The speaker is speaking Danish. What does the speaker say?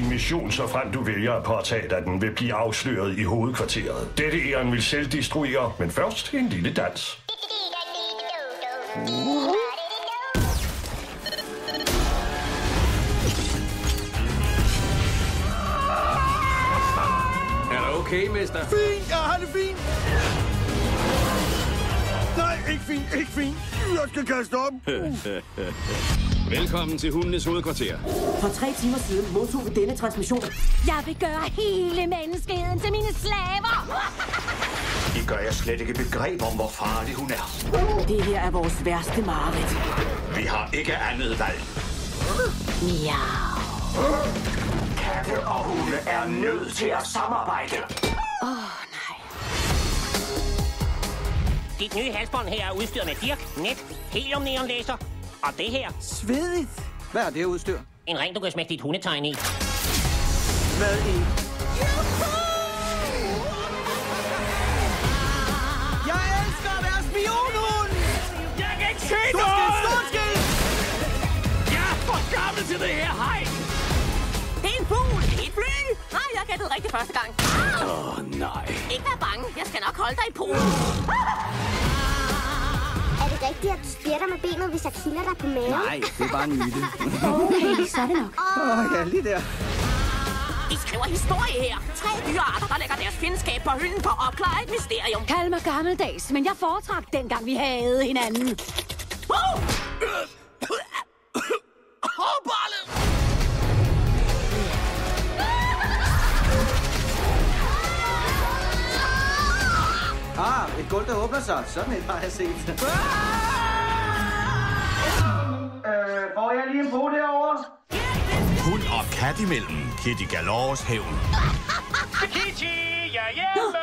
din mission, så frem du vælger at påtage dig den, vil blive afsløret i hovedkvarteret. Dette æren vil selv destruere, men først en lille dans. Okay, mester. Fint, jeg har det fint. Nej, ikke fint. Jeg skal kaste op. Velkommen til hundenes hovedkvarter. For 3 timer siden modtog vi denne transmission. Jeg vil gøre hele menneskeheden til mine slaver. Det gør jeg slet ikke begreb om, hvor farlig hun er. Det her er vores værste mareridt. Vi har ikke andet valg. Miau. Katte og hunde er nødt til at samarbejde. Nej. Dit nye halsbånd her er udstyret med dirk, net, heliumneonlæser. Og det her, Svedigt. Hvad er det udstyr? en ring, du kan smække dit hundetegn i. Hvad i? Jeg elsker at være spionhund! Jeg kan ikke se Storskil! Jeg er for gammel til det her hej. Det er en fugl! Et fly! Nej, jeg gættede rigtigt første gang. Nej. Ikke vær bange. Jeg skal nok holde dig i polen. Er det rigtigt, at du spjætter med benet, hvis jeg kilder dig på maven? Nej, det er bare en myte. Okay, så er det nok. Ja, lige der. Vi skriver historie her. 3 dyrearter, der lægger deres fjendskab på hylden for at opklare et mysterium. Kald mig gammeldags, men jeg foretrak dengang vi havde hinanden. Et gulv, der åbner sig. Sådan et har jeg set. Får jeg lige en på derovre? Hund og kat imellem. Kitty Galores hævn. Kitty, jeg er hjemme.